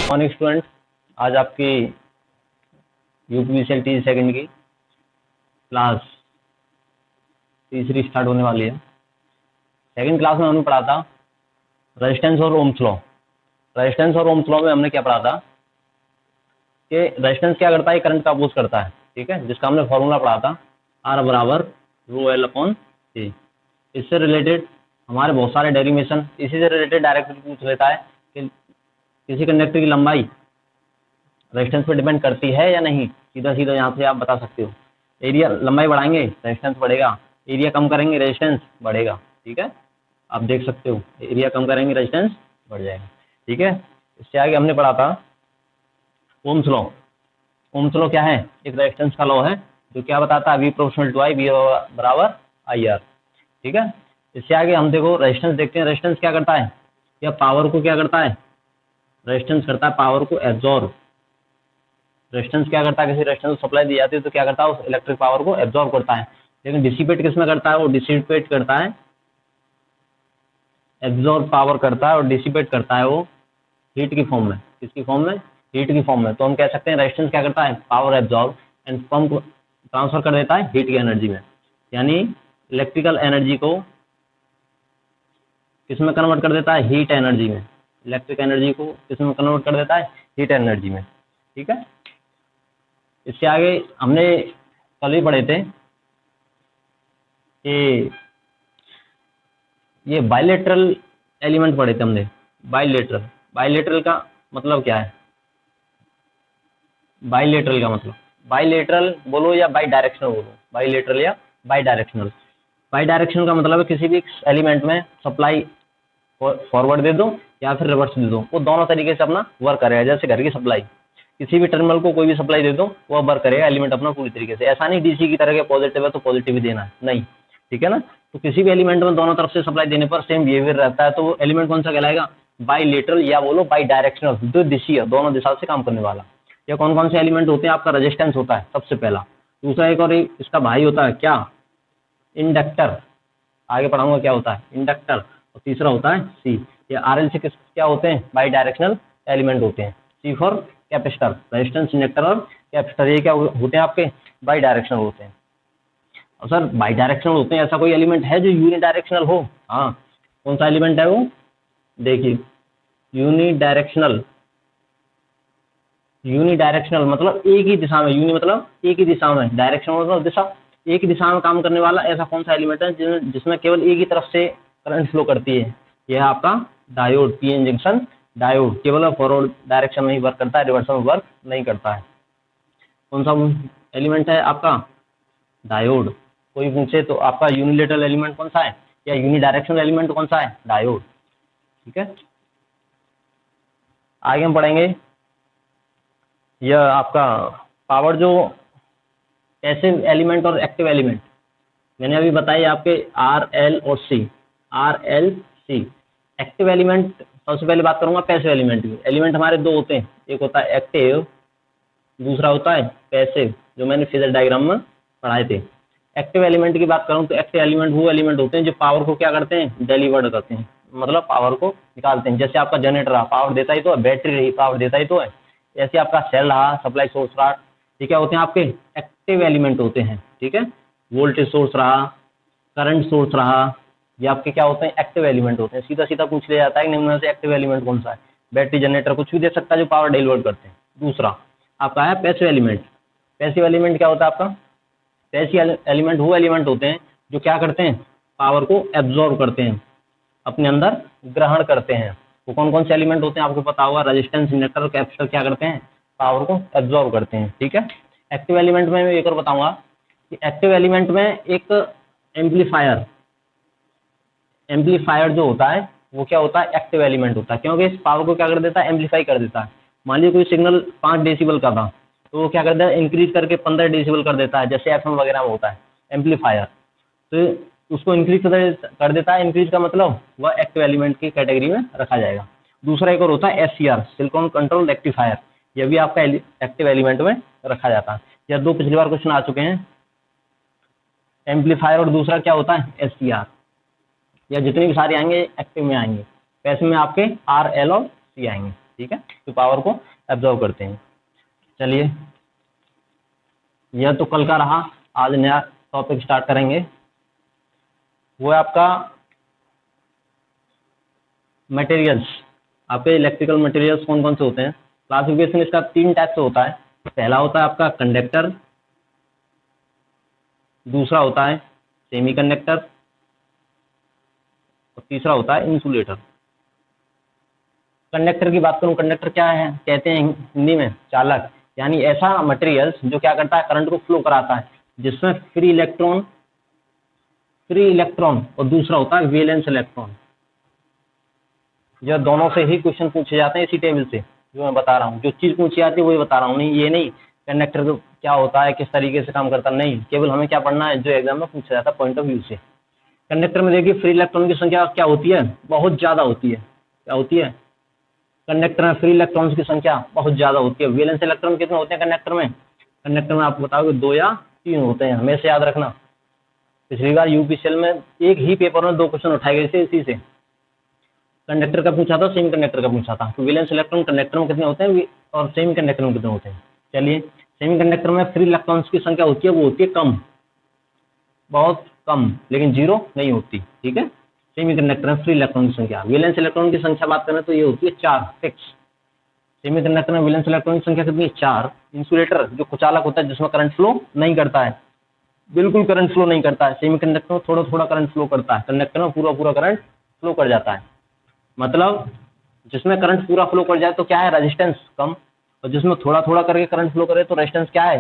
Morning student, आज आपकी यूपीवीसीएल T second की क्लास तीसरी स्टार्ट होने वाली है। सेकंड क्लास में हमने पढ़ा था रेजिस्टेंस और ओम्स लॉ। रेजिस्टेंस और ओम्स लॉ में हमने क्या पढ़ा था कि रेजिस्टेंस क्या करता है, करंट का अपोज करता है, ठीक है, जिसका हमने फॉर्मूला पढ़ा था आर बराबर रो एल अपॉन सी। इससे रिलेटेड हमारे बहुत सारे डेरिवेशन, इसी से रिलेटेड डायरेक्ट पूछ लेता है कि किसी कंडक्टर की लंबाई रेजिस्टेंस पर डिपेंड करती है या नहीं। सीधा सीधा यहाँ से आप बता सकते हो। एरिया लंबाई बढ़ाएंगे रेजिस्टेंस बढ़ेगा, एरिया कम करेंगे रेजिस्टेंस बढ़ेगा, ठीक है, आप देख सकते हो। एरिया कम करेंगे रेजिस्टेंस बढ़ जाएगा, ठीक है। इससे आगे हमने पढ़ा था ओम्स लॉ। ओम्स लॉ क्या है? एक रेजिस्टेंस का लॉ है जो क्या बताता है, V proportional to I, V बराबर आई आर, ठीक है। इससे आगे हम देखो रेजिस्टेंस देखते हैं। रेजिस्टेंस क्या करता है, या पावर को क्या करता है, रेजिस्टेंस करता है पावर को एब्जॉर्ब। रेजिस्टेंस क्या करता है, किसी रेजिस्टेंस को सप्लाई दी जाती है तो क्या करता है, उस इलेक्ट्रिक पावर को एब्जॉर्ब करता है। लेकिन डिसिपेट किस में करता है, वो डिसिपेट करता है, एब्जॉर्ब पावर करता है और डिसिपेट करता है वो हीट की फॉर्म में। किसकी फॉर्म में? हीट की फॉर्म में। तो हम कह सकते हैं रेजिस्टेंस क्या करता है, पावर एब्जॉर्ब एंड फॉर्म को ट्रांसफर कर देता है हीट की एनर्जी में। यानी इलेक्ट्रिकल एनर्जी को किस में कन्वर्ट कर देता है, हीट एनर्जी में। इलेक्ट्रिक एनर्जी को किस में कन्वर्ट कर देता है, हीट एनर्जी में, ठीक है। इससे आगे हमने कल ही पढ़े थे कि ये बाइलेटरल एलिमेंट पढ़े थे हमने। बाइलेटरल, बाइलेटरल का मतलब क्या है? बाइलेटरल का मतलब, बाइलेटरल बोलो या बाई डायरेक्शनल बोलो, बाइलेटरल या बाई डायरेक्शनल। बाई डायरेक्शनल का मतलब है किसी भी एलिमेंट में सप्लाई फॉरवर्ड दे दो या फिर रिवर्स दे दो, वो दोनों तरीके से अपना वर्क करेगा। जैसे घर की सप्लाई, किसी भी टर्मिनल को कोई भी सप्लाई दे दो, वो वर्क करेगा एलिमेंट अपना पूरी तरीके से। ऐसा नहीं डीसी की तरह के पॉजिटिव है तो पॉजिटिव ही देना है, नहीं, ठीक है ना। तो किसी भी एलिमेंट में दोनों तरफ से सप्लाई देने पर सेम बिहेवियर रहता है, तो वो एलिमेंट कौन सा कहलाएगा, बाइलेटरल या बोलो बाई डायरेक्शनल, दो दिशीय, दोनों दिशा से काम करने वाला। ये कौन कौन से एलिमेंट होते हैं? आपका रेजिस्टेंस होता है सबसे पहला, दूसरा एक और इसका भाई होता है क्या, इंडक्टर, आगे पढ़ाऊंगा क्या होता है इंडक्टर, और तीसरा होता है सी। ये आरएल से क्या होते हैं, बाई डायरेक्शनल एलिमेंट होते हैं। सी फॉर कैपेसिटर, रेजिस्टेंस, इंडक्टर और कैपेसिटर, ये क्या होते हैं आपके, बाई डायरेक्शनल होते हैं। और सर बाई डायरेक्शनल होते हैं, ऐसा कोई एलिमेंट है जो यूनि डायरेक्शनल हो? हाँ, कौन सा एलिमेंट है वो, देखिए यूनि डायरेक्शनल। यूनि डायरेक्शनल मतलब एक ही दिशा में, यूनि मतलब एक ही दिशा में, डायरेक्शन मतलब दिशा, एक ही दिशा में काम करने वाला ऐसा कौन सा एलिमेंट है जिसमें केवल एक ही तरफ से करंट फ्लो करती है? यह है आपका डायोड, पीएन जंक्शन डायोड। केवल फॉरवर्ड डायरेक्शन में ही वर्क करता है, रिवर्स में वर्क नहीं करता है। कौन सा एलिमेंट है आपका, डायोड। कोई पूछे तो आपका यूनिलेटरल एलिमेंट कौन सा है या यूनि डायरेक्शनल एलिमेंट कौन सा है, डायोड, ठीक है। आगे हम पढ़ेंगे यह आपका पावर जो पैसिव एलिमेंट और एक्टिव एलिमेंट, मैंने अभी बताया आपके आर एल और C, R L C. Active element सबसे पहले बात करूंगा पैसिव एलिमेंट की। एलिमेंट हमारे दो होते हैं, एक होता है एक्टिव, दूसरा होता है पैसिव, जो मैंने फिगर डायग्राम में पढ़ाए थे। एक्टिव एलिमेंट की बात करूं तो एक्टिव एलिमेंट वो एलिमेंट होते हैं जो पावर को क्या करते हैं, डिलीवर करते हैं, मतलब पावर को निकालते हैं। जैसे आपका जनरेटर रहा, पावर देता ही तो है, बैटरी रही, पावर देता ही तो है। ऐसे आपका सेल रहा, सप्लाई सोर्स रहा, ये क्या होते हैं आपके एक्टिव एलिमेंट होते हैं, ठीक है। वोल्टेज सोर्स रहा, करंट सोर्स रहा, ये आपके क्या होते हैं, एक्टिव एलिमेंट होते हैं। सीधा सीधा पूछ लिया जाता है कि निम्न में से एक्टिव एलिमेंट कौन सा है, बैटरी, जनरेटर, कुछ भी दे सकता है जो पावर डिलीवर करते हैं। दूसरा आपका है पैसिव एलिमेंट। पैसिव एलिमेंट क्या होता है आपका, पैसिव एलिमेंट वो एलिमेंट होते हैं जो क्या करते हैं, पावर को एब्जॉर्ब करते हैं, अपने अंदर ग्रहण करते हैं। वो कौन कौन से एलिमेंट होते हैं आपको पता होगा, रेजिस्टेंस, इंडक्टर, कैपेसिटर, क्या करते हैं, पावर को एब्जॉर्ब करते हैं, ठीक है। एक्टिव एलिमेंट में मैं एक और बताऊंगा कि एक्टिव एलिमेंट में एक एम्पलीफायर, एम्पलीफायर जो होता है वो क्या होता है, एक्टिव एलिमेंट होता है, क्योंकि इस पावर को क्या कर देता है, एम्पलीफाई कर देता है। मान लीजिए कोई सिग्नल 5 डेसिबल का था तो वो क्या कर देता है, इंक्रीज करके 15 डेसिबल कर देता है, जैसे एफएम वगैरह में होता है एम्पलीफायर, तो उसको इंक्रीज कर देता है। इंक्रीज का मतलब वह एक्टिव एलिमेंट की कैटेगरी में रखा जाएगा। दूसरा एक और होता है एससीआर, सिलिकॉन कंट्रोल रेक्टिफायर, यह भी आपका एक्टिव एलिमेंट में रखा जाता है। यह दो पिछली बार क्वेश्चन आ चुके हैं, एम्पलीफायर और दूसरा क्या होता है, एससीआर। या जितने भी सारे आएंगे एक्टिव में आएंगे, पैसिव में आपके आर एल और सी आएंगे, ठीक है, तो पावर को एब्जॉर्व करते हैं। चलिए, यह तो कल का रहा, आज नया टॉपिक स्टार्ट करेंगे, वो है आपका मटेरियल्स। आपके इलेक्ट्रिकल मटेरियल्स कौन कौन से होते हैं? क्लासिफिकेशन इसका 3 टाइप से होता है। पहला होता है आपका कंडक्टर, दूसरा होता है सेमीकंडक्टर और तीसरा होता है इंसुलेटर। कंडक्टर की बात करूं, कंडक्टर क्या है? कहते हैं हिंदी में चालक, यानी ऐसा मटेरियल्स जो क्या करता है, करंट को फ्लो कराता है, जिसमें फ्री इलेक्ट्रॉन और दूसरा होता है वैलेंस इलेक्ट्रॉन। यह दोनों से ही क्वेश्चन पूछे जाते हैं इसी टेबल से, जो मैं बता रहा हूँ। जो चीज पूछी जाती है वही बता रहा हूँ, नहीं ये नहीं कंडक्टर क्या होता है, किस तरीके से काम करता है, नहीं, केवल हमें क्या पढ़ना है जो एग्जाम में पूछा जाता है पॉइंट ऑफ व्यू से। कंडक्टर में देखिए फ्री इलेक्ट्रॉन की संख्या क्या होती है? बहुत ज्यादा होती है। क्या होती है? कंडक्टर में फ्री इलेक्ट्रॉन्स की संख्या बहुत ज्यादा होती है। वैलेंस इलेक्ट्रॉन कितने होते हैं कंडक्टर में? कंडक्टर में आपको बताओगे 2 या 3 होते हैं, हमेशा याद रखना। पिछली बार यूपीसीएल में एक ही पेपर में 2 क्वेश्चन उठाए गए थे इसी से। कंडक्टर का पूछा था, सेमी कंडक्टर का पूछा था। तो वैलेंस इलेक्ट्रॉन कंडक्टर में कितने होते हैं और सेमी कंडक्टर में कितने होते हैं? चलिए, सेमी कंडक्टर में फ्री इलेक्ट्रॉन्स की संख्या होती है, वो होती है कम, बहुत कम, लेकिन 0 नहीं होती। ठीक है, सेमी कंडक्टर में फ्री इलेक्ट्रॉन की संख्या। वैलेंस इलेक्ट्रॉन की संख्या बात करें तो ये होती है 4 फिक्स। सेमी कंडक्टर में वैलेंस इलेक्ट्रॉन की संख्या कितनी है? 4। इंसुलेटर जो कुचालक होता है, जिसमें करंट फ्लो नहीं करता है, बिल्कुल करंट फ्लो नहीं करता है। सेमी कंडक्टर में थोड़ा थोड़ा करंट फ्लो करता है, कंडक्टर में पूरा पूरा करंट फ्लो कर जाता है। मतलब जिसमें करंट पूरा फ्लो कर जाए तो क्या है, रेजिस्टेंस कम, और जिसमें थोड़ा थोड़ा करके करंट फ्लो करे तो रेजिस्टेंस क्या है,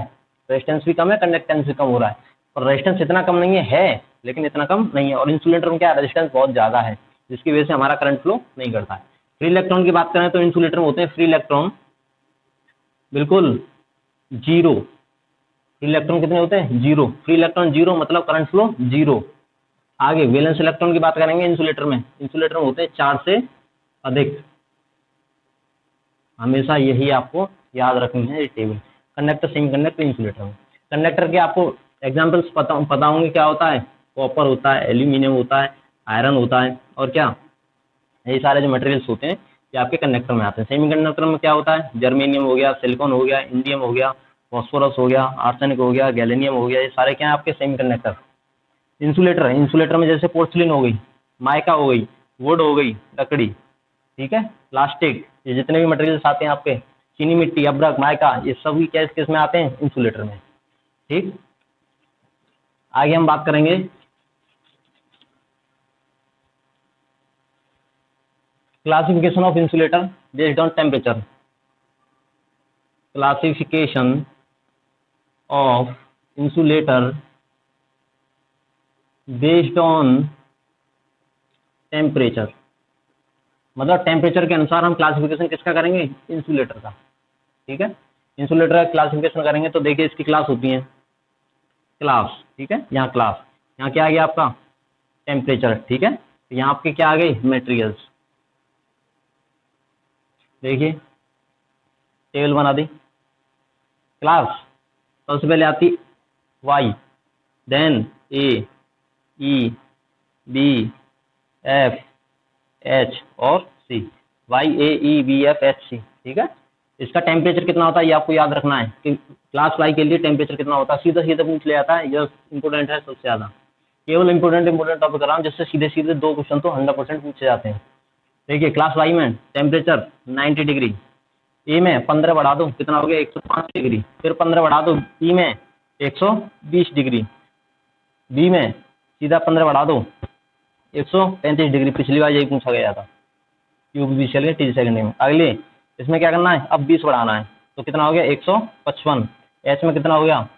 रेजिस्टेंस भी कम है, कंडक्टेंस भी कम हो रहा है। और रेजिस्टेंस इतना कम नहीं है लेकिन इतना कम नहीं है। और इंसुलेटर में क्या है, रेजिस्टेंस बहुत ज्यादा है, जिसकी वजह से हमारा करंट फ्लो नहीं करता है। फ्री इलेक्ट्रॉन की बात करें तो इंसुलेटर में होते हैं फ्री इलेक्ट्रॉन बिल्कुल 0। फ्री इलेक्ट्रॉन कितने होते हैं? 0। फ्री इलेक्ट्रॉन 0 मतलब करंट फ्लो 0। आगे वैलेंस इलेक्ट्रॉन की बात करेंगे इंसुलेटर में होते हैं 4 से अधिक। हमेशा यही आपको याद रखनी है ये table. Conductor, semi conductor, insulator में। कंडक्टर के आपको एग्जाम्पल्स पता होंगे, क्या होता है? कॉपर होता है, एल्यूमिनियम होता है, आयरन होता है, और क्या, ये सारे जो मटेरियल्स होते हैं ये आपके कंडक्टर में आते हैं। सेमी कंडक्टर में क्या होता है? जर्मेनियम हो गया, सिलिकॉन हो गया, इंडियम हो गया, फॉस्फोरस हो गया, आर्सेनिक हो गया, गैलेनियम हो गया, ये सारे क्या है आपके सेमी कंडक्टर। इंसुलेटर में जैसे पोर्सिलिन हो गई, माइका हो गई, वुड हो गई, लकड़ी, ठीक है, प्लास्टिक, ये जितने भी मटेरियल्स आते हैं आपके, चीनी मिट्टी, अब्रक, माइका, ये सभी किस में आते हैं? इंसुलेटर में। ठीक, आगे हम बात करेंगे classification of insulator based on temperature. Classification of insulator based on temperature, मतलब टेम्परेचर के अनुसार हम क्लासिफिकेशन किसका करेंगे? इंसुलेटर का। ठीक है, इंसुलेटर का क्लासिफिकेशन करेंगे तो देखिए इसकी क्लास होती है, क्लास, ठीक है, यहाँ क्लास, यहाँ क्या आ गया आपका? टेम्परेचर, ठीक है, तो यहाँ आपके क्या आ गई? मटेरियल्स। देखिए टेबल बना दी। क्लास सबसे पहले आती वाई, देन ए, ई, बी, एफ, एच और सी। वाई, ए, ई, बी, एफ, एच, सी। ठीक है, इसका टेम्परेचर कितना होता है ये आपको याद रखना है कि क्लास वाई के लिए टेम्परेचर कितना होता है, सीधा सीधा पूछ लिया जाता है, यह इंपोर्टेंट है सबसे ज्यादा। केवल इंपोर्टेंट टॉपिक कर रहा हूँ, जिससे सीधे सीधे 2 क्वेश्चन तो 100% पूछे जाते हैं। देखिए क्लास वाई में टेम्परेचर 90 डिग्री, ए में 15 बढ़ा दो कितना हो गया? 105 डिग्री, फिर 15 बढ़ा दो ई में 120 डिग्री, बी में सीधा 15 बढ़ा दो 135 डिग्री। पिछली बार यही पूछा गया था यूपीसीएल के तीसरे सेकंड में। अगले इसमें क्या करना है? अब 20 बढ़ाना है, तो कितना हो गया? 155। एच में कितना हो गया?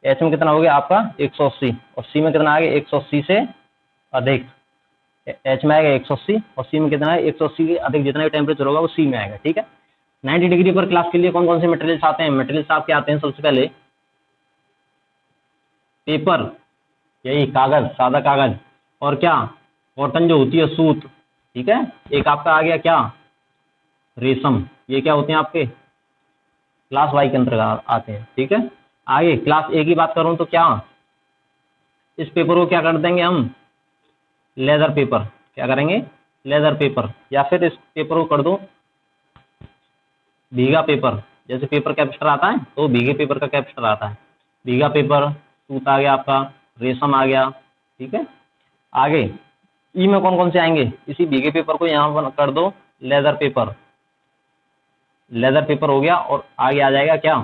एच में कितना हो गया आपका? 180। और सी में कितना आ गया? 180 से अधिक। एच में आएगा 180 और सी में कितना है? 180 के अधिक। जितना भी टेम्परेचर होगा वो सी में आएगा। ठीक है, 90 डिग्री पर क्लास के लिए कौन कौन से मटेरियल्स आते हैं? मटेरियल्स आपके आते हैं सबसे पहले पेपर, यही कागज, सादा कागज, और क्या, कॉटन जो होती है, सूत। ठीक है, एक आपका आ गया क्या? रेशम। ये क्या होते हैं आपके? क्लास वाई के अंतर्गत आते हैं। ठीक है, आगे क्लास ए की बात करूं तो क्या, इस पेपर को क्या कर देंगे हम? Leather paper. क्या करेंगे? लेदर पेपर, या फिर इस पेपर को कर दो भीगा पेपर। जैसे पेपर कैपेसिटर आता है तो भीगे पेपर का कैपेसिटर आता है। भीगा पेपर, सूत आ गया आपका, रेशम आ गया, ठीक है। आगे ई में कौन कौन से आएंगे, इसी भीगे पेपर को यहाँ पर कर दो लेदर पेपर। लेदर पेपर हो गया, और आगे आ जाएगा क्या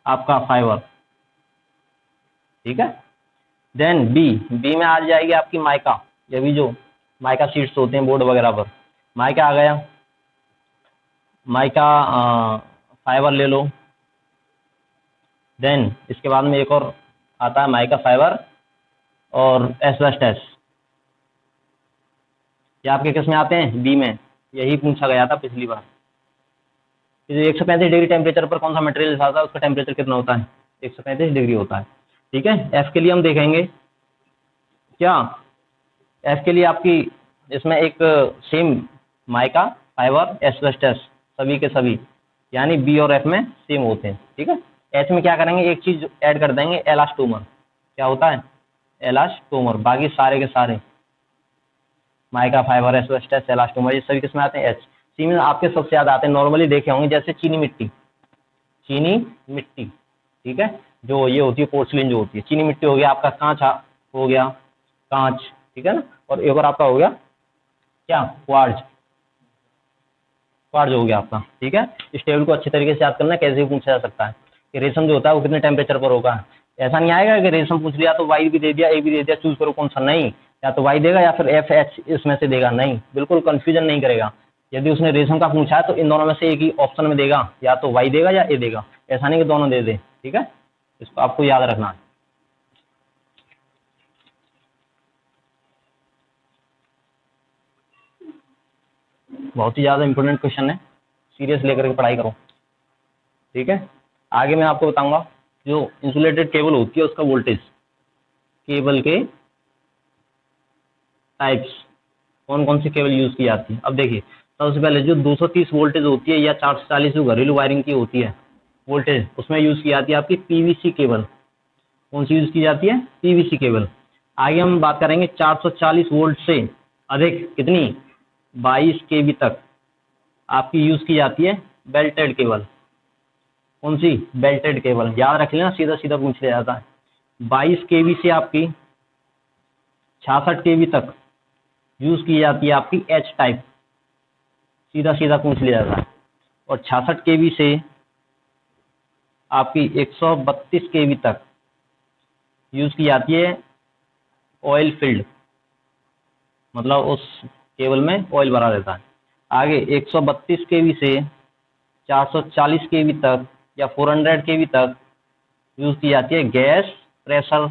आपका फाइबर, ठीक है। देन बी में आ जाएगी आपकी माइका, ये भी जो माइका शीट्स होते हैं बोर्ड वगैरह पर, माइका आ गया। माइका फाइबर ले लो। देन इसके बाद में एक और आता है माइका फाइबर और एस्बेस्टस। ये आपके किस में आते हैं, बी में। यही पूछा गया था पिछली बार। 135 डिग्री टेम्परेचर पर कौन सा मटेरियल आता है, उसका टेम्परेचर कितना होता है, 135 डिग्री होता है, ठीक है। एफ के लिए हम देखेंगे क्या, एफ के लिए आपकी इसमें एक सेम माइका फाइबर एस्बेस्टस सभी के सभी, यानी बी और एफ में सेम होते हैं, ठीक है। एच में क्या करेंगे, एक चीज ऐड कर देंगे, एलास्टोमर। क्या होता है, एलास्टोमर। बाकी सारे के सारे माइका फाइबर एस्बेस्टस एलास्टोमर ये सभी किसमें आते हैं, एच। सी में आपके सबसे ज्यादा आते हैं, नॉर्मली देखे होंगे, जैसे चीनी मिट्टी, चीनी मिट्टी, ठीक है। जो ये होती है पोर्सिलिन जो होती है, चीनी मिट्टी हो गया आपका, कांच हो गया, कांच, ठीक है ना। और एक और आपका हो गया क्या, क्वार्ट्ज, क्वार्ट्ज हो गया आपका, ठीक है। इस टेबल को अच्छी तरीके से याद करना, कैसे भी पूछा जा सकता है कि रेशम जो होता है वो कितने टेम्परेचर पर होगा। ऐसा नहीं आएगा कि रेशम पूछ लिया तो वाई भी दे दिया, ए भी दे दिया, चूज करो कौन सा, नहीं। या तो वाई देगा या फिर एफ एच इसमें से देगा, नहीं, बिल्कुल कंफ्यूजन नहीं करेगा। यदि उसने रेशम का पूछा है तो इन दोनों में से एक ही ऑप्शन में देगा, या तो वाई देगा या ए देगा, ऐसा नहीं कि दोनों दे दे, ठीक है। इसको आपको याद रखना है। बहुत ही ज्यादा इंपॉर्टेंट क्वेश्चन है, सीरियस लेकर के पढ़ाई करो, ठीक है। आगे मैं आपको बताऊंगा जो इंसुलेटेड केबल होती है उसका वोल्टेज, केबल के टाइप्स, कौन कौन सी केबल यूज की जाती है। अब देखिए, सबसे पहले जो 230 वोल्टेज होती है या 440 जो घरेलू वायरिंग की होती है वोल्टेज, उसमें यूज की जाती है आपकी पीवीसी केबल। कौन सी यूज की जाती है, पीवीसी केबल। आगे हम बात करेंगे 440 वोल्ट से अधिक, कितनी, 22 केवी तक आपकी यूज की जाती है बेल्टेड केबल। कौन सी, बेल्टेड केबल, याद रख लेना, सीधा सीधा पूछ लिया जाता है। 22 केवी से आपकी 66 केवी तक यूज की जाती है आपकी एच टाइप, सीधा सीधा पूछ लिया जाता है। और 66 केवी से आपकी 132 केवी तक यूज की जाती है ऑयल फील्ड, मतलब उस केबल में ऑयल भरा रहता है। आगे 132 केवी से 440 केवी तक या 400 केवी तक यूज की जाती है गैस प्रेशर,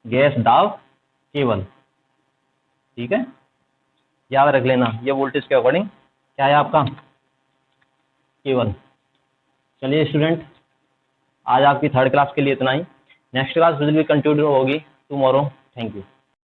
गैस दाब केबल, ठीक है। याद रख लेना, ये वोल्टेज के अकॉर्डिंग क्या है आपका केबल। चलिए स्टूडेंट, आज आपकी थर्ड क्लास के लिए इतना ही। Next class will be continue होगी टुमारो। Thank you.